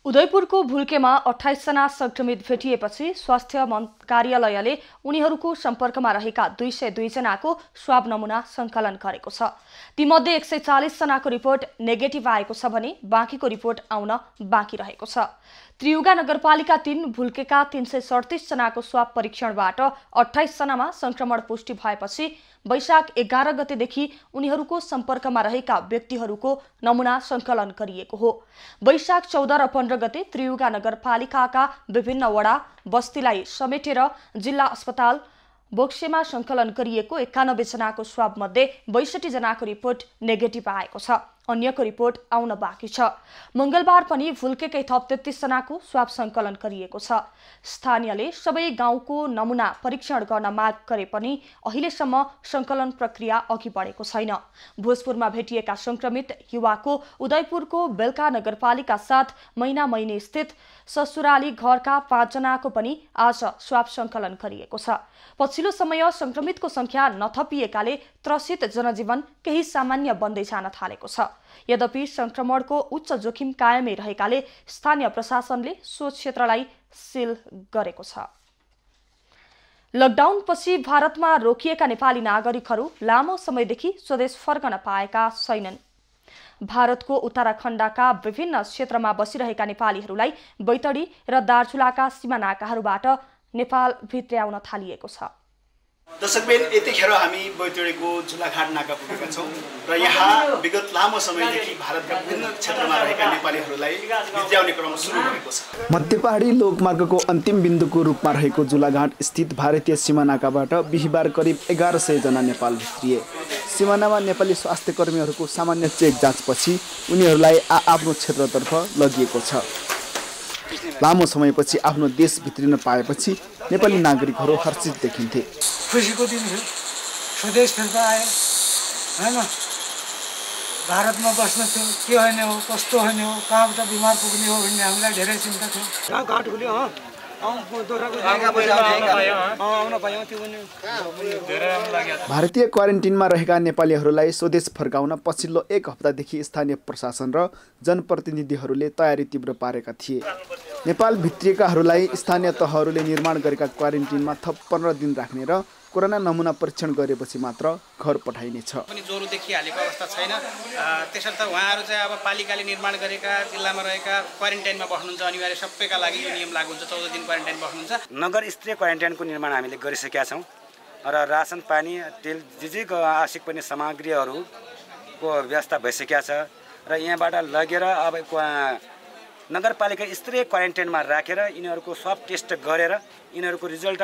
उदयपुरको भुल्केमा 28 जना संक्रमित भेटिएपछि स्वास्थ्य कार्यालयले उनीहरूको सम्पर्कमा रहेका 202 जनाको स्वाब नमुना सङ्कलन गरेको छ। तीमध्ये 140 जनाको रिपोर्ट नेगेटिभ आएको छ भने बाँकीको रिपोर्ट आउन बाँकी रहेको छ। त्रियुगा नगरपालिका 3 भुल्केका 337 जनाको स्वाब परीक्षणबाट 28 जनामा संक्रमण पुष्टि भएपछि वैशाख 11 गतेदेखि उनीहरूको सम्पर्कमा रहेका व्यक्तिहरूको नमुना सङ्कलन गरिएको हो। वैशाख 14 र 15 गते त्रियुगा नगरपालिकाका विभिन्न वडा बस्तीलाई समेटेर जिल्ला अस्पताल बोक्सेमा सङ्कलन गरिएको 91 जनाको स्वाब मध्ये 62 जनाको रिपोर्ट नेगेटिभ आएको छ। अन्यको रिपोर्ट आउन बाँकी छ। मंगलबार पनि भुल्केकै थप 33 जनाको स्वाब सङ्कलन गरिएको छ। स्थानीयले सबै गाउँको नमुना परीक्षण गर्न माग गरे पनि अहिलेसम्म सङ्कलन प्रक्रिया अघि बढेको छैन। भोजपुरमा भेटिएका संक्रमित युवाको उदयपुरको बेलका नगरपालिका 7 मैना स्थित ससुराली घरका 5 जनाको पनि आज स्वाब सङ्कलन गरिएको छ। पछिल्लो समय संक्रमितको संख्या नथपिएकाले त्रसित जनजीवन केही सामान्य बन्दै जान थालेको छ। यद्यपि संक्रमणको उच्च जोखिम कायमै रहेकाले स्थानीय प्रशासनले सो क्षेत्रलाई सिल गरेको छ। लकडाउनपछि भारतमा रोकिएका नेपाली नागरिकहरू लामो समयदेखि स्वदेश फर्कन पाएका छैनन्। भारतको उत्तराखण्डका विभिन्न क्षेत्रमा बसिरहेका नेपालीहरूलाई बैतडी र दार्चुलाका सीमा नाकाहरूबाट नेपाल भित्र्याउन थालिएको छ। दर्शकबिन, यतिखेर हामी बैतडीको झुलाघाट नाका पुगेका छौँ र यहाँ विगत लामो समयदेखि भारतका विभिन्न क्षेत्रमा रहेका नेपालीहरूलाई भित्र्याउने क्रम सुरु भएको छ। मध्य पहाडी लोकमार्गको अन्तिम बिन्दुको रूपमा रहेको झुलाघाट स्थित भारतीय सीमा नाकाबाट बिहिबार करिब 1100 जना नेपाल भित्रिए। सीमानामा नेपाली स्वास्थ्य कर्मीहरूको सामान्य चेक जाँचपछि उनीहरूलाई आफ्नो क्षेत्रतर्फ लगिएको छ। लामो समयपछि आफ्नो देश भित्रिन पाएपछि नेपाली नागरिकहरू हर्षित देखिन्थे। खुसीको दिन थियो, स्वदेश फिर्ता आयो हैन। भारतमा बस्न थियो, के होइन हो, कस्तो होइन हो, कहाँबाट बिमार पुग्ने हो भन्ने हामीलाई धेरै चिन्ता थियो। घाट खुल्यो भारतीय क्वारेन्टिनमा रहेका नेपालीहरूलाई स्वदेश फर्काउन पछिल्लो 1 हप्तादेखि स्थानीय प्रशासन र जनप्रतिनिधिहरूले तयारी तीव्र पारेका थिए। नेपाल भित्रिएकाहरूलाई स्थानीय तहहरूले निर्माण गरेका क्वारेन्टिनमा थप 15 दिन राख्ने र कोरोना नमुना परीक्षण गरेपछि मात्र घर पठाइनेछ। पनि ज्वरो देखिहालेको अवस्था छैन, त्यसर्थ उहाँहरू चाहिँ अब पालिकाले निर्माण गरेका जिल्लामा रहेका क्वारेन्टाइनमा बस्नुहुन्छ, अनिवार्य सबैका लागि यो नियम लागू हुन्छ। 14 दिन क्वारेन्टाइन बस्नुहुन्छ। नगर स्तरीय क्वारेन्टाइनको निर्माण हामीले गरिसकेका छौँ र रासन पानी तेल जे आवश्यक पर्ने सामग्रीहरूको व्यवस्था भइसकेका छ र यहाँबाट लगेर अब नगरपालिका स्तरीय क्वारेन्टाइनमा राखेर यिनीहरूको स्वाब टेस्ट गरेर यिनीहरूको रिजल्ट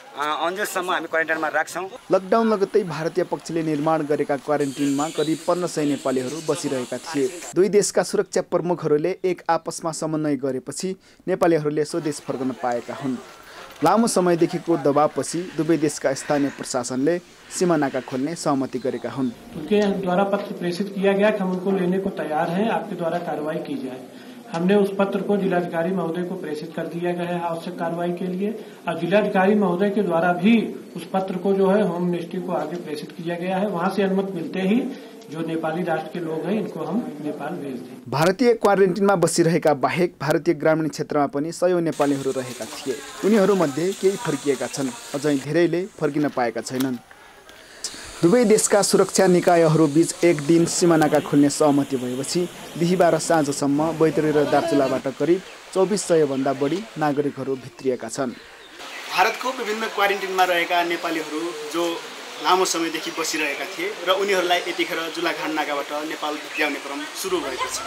अन्जेलसम्म हामी क्वारेन्टाइनमा राख्छौँ। लकडाउन लगत्तै भारतीय पक्षले निर्माण गरेका क्वारेन्टिनमा करिब 1500 नेपालीहरू बसिरहेका थिए। दुई देशका सुरक्षा प्रमुखहरूले एक आपसमा समन्वय गरेपछि नेपालीहरूले स्वदेश फर्कन पाएका हुन्। लामो समयदेखिको दबावपछि दुवै देशका स्थानीय प्रशासनले सीमा नाका खोल्ने सहमति गरेका हुन्। उनके द्वारा पत्र प्रेषित किया गया कि हम उनको लेने को तैयार हैं, आपके द्वारा कार्रवाई की जाए। हमने उस पत्र को जिलाधिकारी महोदय को प्रेषित कर दिया गया है आवश्यक कार्रवाई के लिए, और जिलाधिकारी महोदय के द्वारा भी उस पत्र को जो है होम मिनिस्ट्री को आगे प्रेषित किया गया है। वहां से अनुमति मिलते ही जो नेपाली राष्ट्र के लोग हैं इनको हम नेपाल भेज दें। भारतीय क्वारेन्टिनमा बसिरहेका बाहेक भारतीय ग्रामीण क्षेत्रमा पनि 100 नेपालीहरू रहेका थिए। उनीहरूमध्ये केही फर्किएका छन्, अझै धेरैले फर्किन पाएका छैनन्। दुवै देशका सुरक्षा निकायहरू बीच एक दिन सीमा नाका खोल्ने सहमति भएपछि बिहिबार साँझसम्म बैतडी र दार्चुलाबाट करिब 2400 भन्दा बढी नागरिकहरू भित्रिएका छन्। भारतको विभिन्न क्वारेन्टिनमा रहेका नेपालीहरू जो लामो समयदेखि बसिरहेका थिए र उनीहरूलाई यतिखेर झुलाघाट नाकाबाट नेपाल भित्र्याउने क्रम सुरु भएको छ।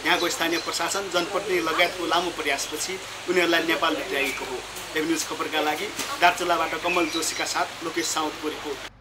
यहाँको स्थानीय प्रशासन, जनप्रतिनिधि लगायतको लामो प्रयासपछि उनीहरूलाई नेपाल भित्र्याएको हो। एभ न्युज खबरका लागि दार्चुलाबाट कमल जोशीका साथ लोकेश साउदको रिपोर्ट।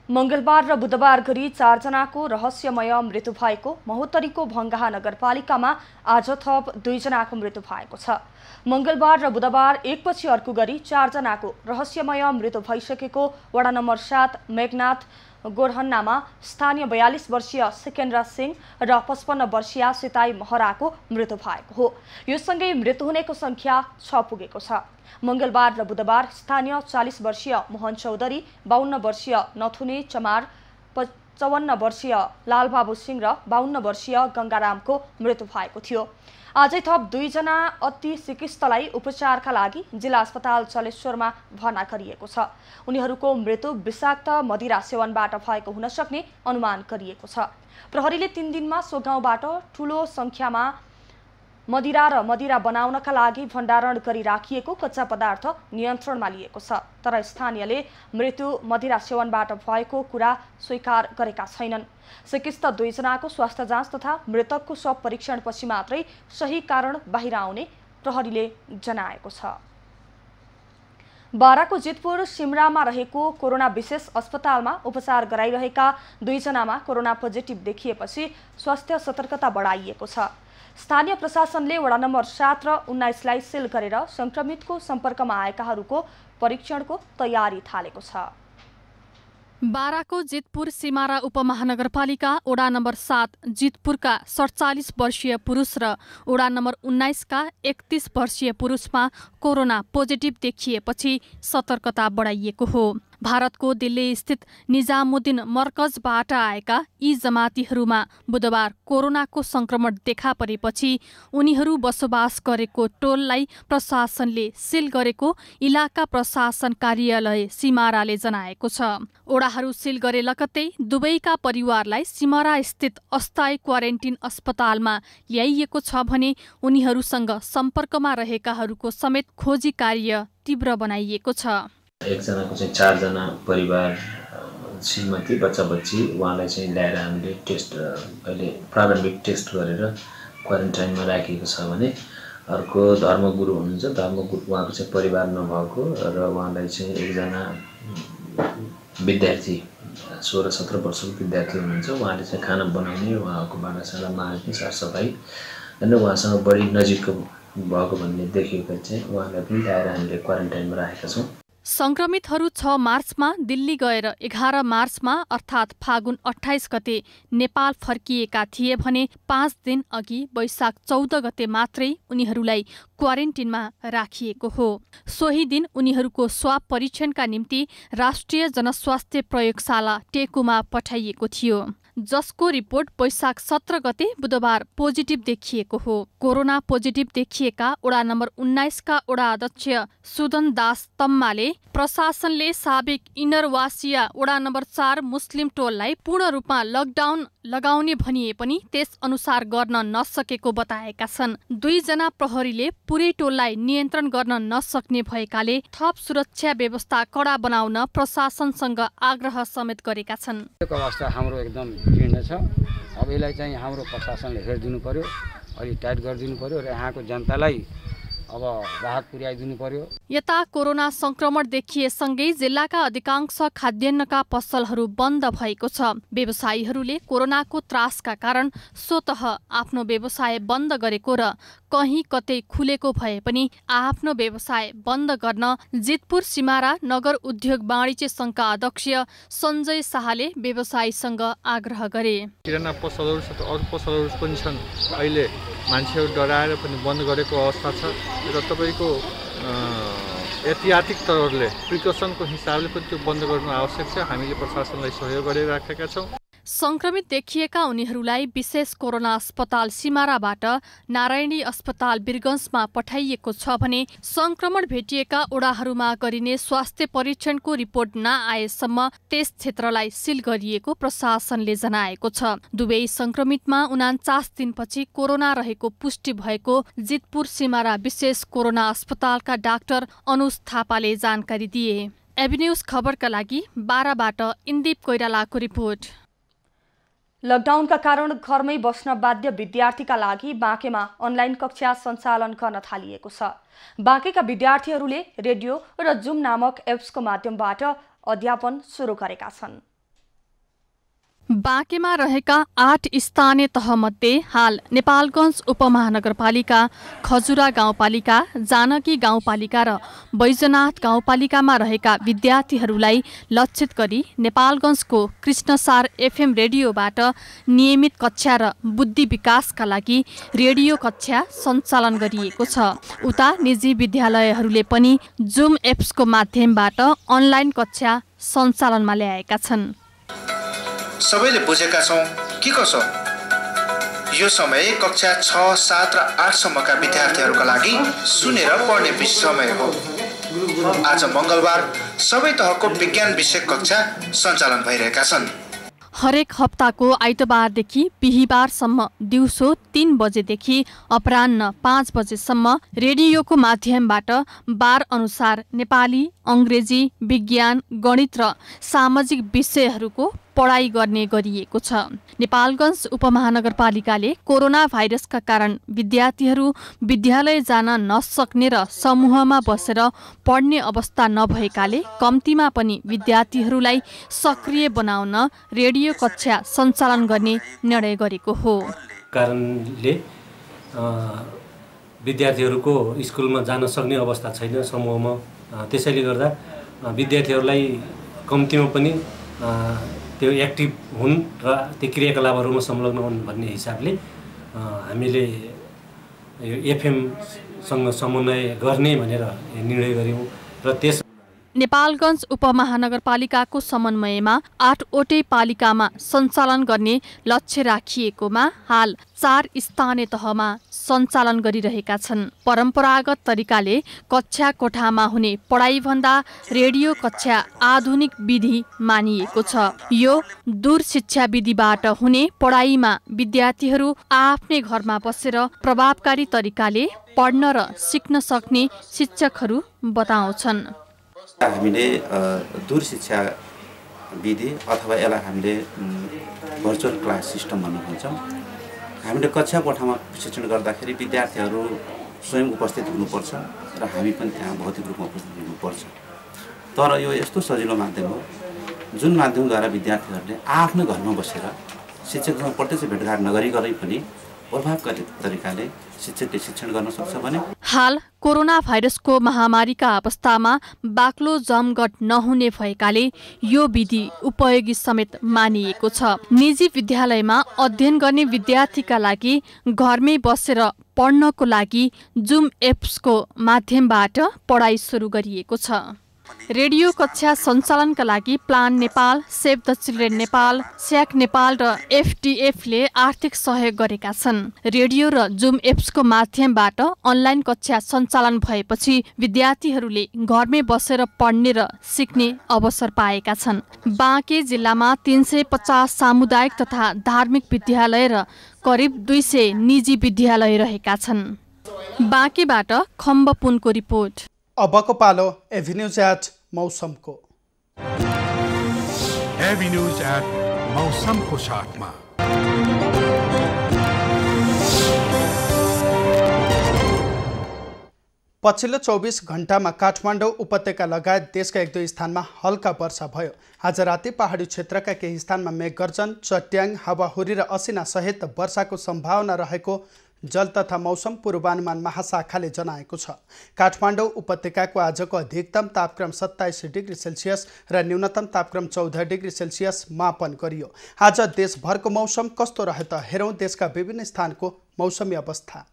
मंगलबार र बुधबार गरी 4 जनाको रहस्यमय मृत्यु भएको महोत्तरीको भङ्गाहा नगरपालिकामा आज थप 2 जनाको मृत्यु भएको छ। मंगलबार र बुधबार एकपछि अर्को गरी 4 जनाको रहस्यमय मृत्यु भइसकेको वडा नम्बर 7 मेघनाथ गोरहन्नामा स्थानीय 42 वर्षीय सिकेन्द्र सिंह र 55 वर्षीय सिताई महराको मृत्यु भएको हो। यो सँगै मृत्यु हुनेको संख्या 6 पुगेको छ। मंगलबार र बुधबार स्थानीय 40 वर्षीय मोहन चौधरी, 52 वर्षीय नथुनी चमार, 55 वर्षीय लालबाबु सिंह र 52 वर्षीय गंगारामको मृत्यु भएको थियो। आजै थप 2 जना अति चिकित्सकलाई उपचारका लागि जिल्ला अस्पताल चलेश्वरमा भर्ना गरिएको छ। उनीहरूको मृत्यु विषाक्त मदिरा सेवनबाट भएको हुन सक्ने अनुमान गरिएको छ। प्रहरीले 3 दिनमा सो गाउँबाट ठूलो संख्यामा मदिरा र मदिरा बनाउनका लागि भण्डारण गरिराखिएको कच्चा पदार्थ नियन्त्रणमा लिएको छ। तर स्थानीयले मृत्यु मदिरा सेवनबाट भएको कुरा स्वीकार गरेका छैनन्। चिकित्सक 2 जनाको स्वास्थ्य जाँच तथा मृतकको शव परीक्षणपछि मात्रै सही कारण बाहिर आउने प्रहरीले जनाएको छ। बाराको जितपुर सिमरामा रहेको कोरोना विशेष अस्पतालमा उपचार गराइरहेका 2 जनामा कोरोना पोजिटिभ देखिएपछि स्वास्थ्य सतर्कता बढाइएको छ। स्थानीय प्रशासनले वडा नम्बर 7 र 19 लाई सिल गरेर संक्रमितको सम्पर्कमा आएकाहरूको परीक्षणको तयारी थालेको छ। बाराको जितपुर सिमारा उपमहानगरपालिका वडा नम्बर 7 जितपुरका 47 वर्षीय पुरुष र वडा नम्बर 19 का 31 वर्षीय पुरुषमा कोरोना पोजिटिभ देखिएपछि सतर्कता बढाइएको हो। भारतको दिल्ली स्थित निजामुद्दिन मर्कजबाट आएका यी जमातीहरूमा बुधबार कोरोनाको संक्रमण देखा परेपछि उनीहरू बसोबास गरेको टोललाई प्रशासनले सील गरेको इलाका प्रशासन कार्यालय सिमाराले जनाएको छ। ओडाहरू सील गरे लगत्तै दुवैका परिवारलाई सिमरा स्थित अस्थायी क्वारेन्टिन अस्पतालमा ल्याइएको छ भने उनीहरूसँग सम्पर्कमा रहेकाहरूको समेत खोजी कार्य तीव्र बनाइएको छ। एकजनाको चाहिँ 4 जना परिवार श्रीमती बच्चा बच्ची उहाँलाई चाहिँ ल्याएर हामीले टेस्ट अहिले प्रारम्भिक टेस्ट गरेर क्वारेन्टाइनमा राखेको छ भने अर्को धर्मगुरु हुनुहुन्छ, धर्मगुरु उहाँको चाहिँ परिवार नभएको र उहाँलाई चाहिँ एकजना विद्यार्थी 16-17 वर्षको विद्यार्थी हुनुहुन्छ, उहाँले चाहिँ खाना बनाउने उहाँको पाठशाला मार्ने सरसफाइ र उहाँसँग बढी नजिकको भएको भन्ने देखेको चाहिँ उहाँलाई पनि ल्याएर हामीले क्वारेन्टाइनमा राखेका छौँ। संक्रमितहरू 6 मार्चमा दिल्ली गएर 11 मार्चमा अर्थात् फागुन 28 गते नेपाल फर्किएका थिए भने 5 दिन अघि वैशाख 14 गते मात्रै उनीहरूलाई क्वारेन्टिनमा राखिएको हो। सोही दिन उनीहरूको स्वाब परीक्षणका निम्ति राष्ट्रिय जनस्वास्थ्य प्रयोगशाला टेकुमा पठाइएको थियो, जसको रिपोर्ट वैशाख 17 गते बुधबार पोजिटिभ देखिएको हो। कोरोना पोजिटिभ देखिएका वडा नम्बर 19 का वडा अध्यक्ष सुदन दास तम्माले प्रशासनले साबिक इनरवासिया वडा नम्बर 4 मुस्लिम टोललाई पूर्ण रूपमा लकडाउन लगाउने भनिए पनि त्यस अनुसार गर्न नसकेको बताएका छन्। 2 जना प्रहरीले पुरै टोललाई नियन्त्रण गर्न नसक्ने भएकाले थप सुरक्षा व्यवस्था कडा बनाउन प्रशासनसँग आग्रह समेत गरेका छन्। अवस्था हाम्रो एकदम जीर्ण छ। अब यसलाई चाहिँ हाम्रो प्रशासनले हेरिदिनु पर्यो, अलि टाइट गरिदिनु पर्यो र यहाँको जनतालाई अब राहत पुर्याइदिनु पर्यो। यता कोरोना संक्रमण देखिएसँगै जिल्लाका अधिकांश खाद्यान्नका पसलहरू बन्द भएको छ। व्यवसायीहरूले कोरोनाको त्रासका कारण स्वतः आफ्नो व्यवसाय बन्द गरेको र कहीँ कतै खुलेको भए पनि आफ्नो व्यवसाय बन्द गर्न जितपुर सिमारा नगर उद्योग वाणिज्य संघका अध्यक्ष सञ्जय शाहले व्यवसायीसँग आग्रह गरे। किराना पसलहरू अरू पसलहरू पनि छन्, अहिले मान्छेहरू डराएर पनि बन्द गरेको अवस्था छ र तपाईको एहतियातिक तौरले प्रिकसनको हिसाबले पनि त्यो बन्द गर्नु आवश्यक छ। हामीले प्रशासनलाई सहयोग गरिराखेका छौँ। संक्रमित देखिएका उनीहरूलाई विशेष कोरोना अस्पताल सिमाराबाट नारायणी अस्पताल वीरगञ्जमा पठाइएको छ भने संक्रमण भेटिएका ओडाहरूमा गरिने स्वास्थ्य परीक्षणको रिपोर्ट नआएसम्म त्यस क्षेत्रलाई सील गरिएको प्रशासनले जनाएको छ। दुवै संक्रमितमा 49 दिनपछि कोरोना रहेको पुष्टि भएको जितपुर सिमारा विशेष कोरोना अस्पतालका डाक्टर अनुज थापाले जानकारी दिए। एभिन्यूज खबरका लागि बाराबाट इन्दीप कोइरालाको रिपोर्ट। लकडाउनका कारण घरमै बस्न बाध्य विद्यार्थीका लागि बाँकेमा अनलाइन कक्षा सञ्चालन गर्न थालिएको छ। बाँकेका विद्यार्थीहरूले रेडियो र जुम नामक एप्सको माध्यमबाट अध्यापन सुरु गरेका छन्। बाँकेमा रहेका 8 स्थानीय तहमध्ये हाल नेपालगञ्ज उपमहानगरपालिका, खजुरा गाउँपालिका, जानकी गाउँपालिका र बैजनाथ गाउँपालिकामा रहेका विद्यार्थीहरूलाई लक्षित गरी नेपालगञ्जको कृष्णसार एफएम रेडियोबाट नियमित कक्षा र बुद्धि विकासका लागि रेडियो कक्षा सञ्चालन गरिएको छ। उता निजी विद्यालयहरूले पनि जुम एप्सको माध्यमबाट अनलाइन कक्षा सञ्चालनमा ल्याएका छन्। सबैले बुझेका छौं के कसो यो समय कक्षा 6, 7 र 8 सम्मका विद्यार्थीहरूका लागि सुनेर पढ्ने समय हो। आज मंगलबार सबै तहको विज्ञान विषय कक्षा सञ्चालन भइरहेका छन्। हरेक हप्ताको आइतबारदेखि बिहीबारसम्म दिउँसो 3 बजेदेखि अपराह्न 5 बजेसम्म रेडियोको माध्यमबाट बार अनुसार नेपाली, अंग्रेजी, विज्ञान, गणित र सामाजिक विषयहरूको पढाइ गर्ने गरिएको छ। नेपालगञ्ज उपमहानगरपालिकाले कोरोना भाइरसका कारण विद्यार्थीहरू विद्यालय जान नसक्ने र समूहमा बसेर पढ्ने अवस्था नभएकाले कम्तीमा पनि विद्यार्थीहरूलाई सक्रिय बनाउन रेडियो कक्षा सञ्चालन गर्ने निर्णय गरेको हो। कारणले विद्यार्थीहरूको स्कुलमा जान सक्ने अवस्था छैन समूहमा, त्यसैले गर्दा विद्यार्थीहरूलाई कम्तीमा पनि त्यो एक्टिभ हुन् र त्यो क्रियाकलापहरूमा संलग्न हुन् भन्ने हिसाबले हामीले यो एफएमसँग समन्वय गर्ने भनेर निर्णय गर्यौँ र त्यस नेपालगञ्ज उपमहानगरपालिकाको समन्वयमा 8वटै पालिकामा सञ्चालन गर्ने लक्ष्य राखिएकोमा हाल 4 स्थानीय तहमा सञ्चालन गरिरहेका छन्। परम्परागत तरिकाले कक्षा कोठामा हुने पढाइभन्दा रेडियो कक्षा आधुनिक विधि मानिएको छ। यो दूर शिक्षा विधिबाट हुने पढाइमा विद्यार्थीहरू आफ्नै घरमा बसेर प्रभावकारी तरिकाले पढ्न र सिक्न सक्ने शिक्षकहरू बताउँछन्। हामीले दूर शिक्षा विधि अथवा यसलाई हामीले भर्चुअल क्लास सिस्टम भन्नु भन्छौँ। हामीले कक्षा कोठामा शिक्षण गर्दाखेरि विद्यार्थीहरू स्वयं उपस्थित हुनुपर्छ र हामी पनि त्यहाँ भौतिक रूपमा उपस्थित हुनुपर्छ। तर यो यस्तो सजिलो माध्यम हो जुन माध्यमद्वारा विद्यार्थीहरूले आफ्नो घरमा बसेर शिक्षकसँग प्रत्यक्ष भेटघाट नगरिकनै पनि प्रभावकारी तरिकाले शिक्षकले शिक्षण गर्न सक्छ भने हाल कोरोना भाइरसको महामारीका अवस्थामा बाक्लो जमघट नहुने भएकाले यो विधि उपयोगी समेत मानिएको छ। निजी विद्यालयमा अध्ययन गर्ने विद्यार्थीका लागि घरमै बसेर पढ्नको लागि जुम एप्सको माध्यमबाट पढाइ सुरु गरिएको छ। रेडियो कक्षा सञ्चालनका लागि Plan Nepal, Save the Children Nepal, स्याक नेपाल र एफटिएफले आर्थिक सहयोग गरेका छन्। रेडियो र जुम एप्सको माध्यमबाट अनलाइन कक्षा सञ्चालन भएपछि विद्यार्थीहरूले घरमै बसेर पढ्ने र सिक्ने अवसर पाएका छन्। बाँके जिल्लामा 350 सामुदायिक तथा धार्मिक विद्यालय र करिब 200 निजी विद्यालय रहेका छन्। बाँकेबाट खम्बपुनको रिपोर्ट। अबको पालो एभिन्यूज एट मौसमको। एभिन्यूज एट मौसमको साथमा पछिल्लो 24 घण्टामा काठमाडौँ उपत्यका लगायत देशका 1-2 स्थानमा हल्का वर्षा भयो। आज राति पहाडी क्षेत्रका केही स्थानमा मेघगर्जन, चट्याङ, हावाहुरी र असिना सहित वर्षाको सम्भावना रहेको जल तथा मौसम पूर्वानुमान महाशाखाले जनाएको छ। काठमाडौँ उपत्यकाको आजको अधिकतम तापक्रम 27 डिग्री सेल्सियस र न्यूनतम तापक्रम 14 डिग्री सेल्सियस मापन गरियो। आज देशभरको मौसम कस्तो रहे त हेरौँ देशका विभिन्न स्थानको मौसमी अवस्था।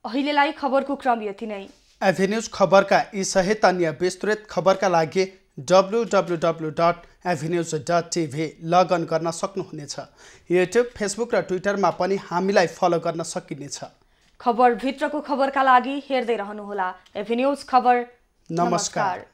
अहिलेलाई खबरको क्रम यति नै। एभिन्यूज खबरका यी सहित अन्य विस्तृत खबरका लागि www.avenews.tv लगइन गर्न सक्नुहुनेछ। युट्युब, फेसबुक र ट्विटरमा पनि हामीलाई फलो गर्न सकिनेछ। खबर भित्रको खबरका लागि हेर्दै रहनुहोला एभिन्यूज खबर। नमस्कार।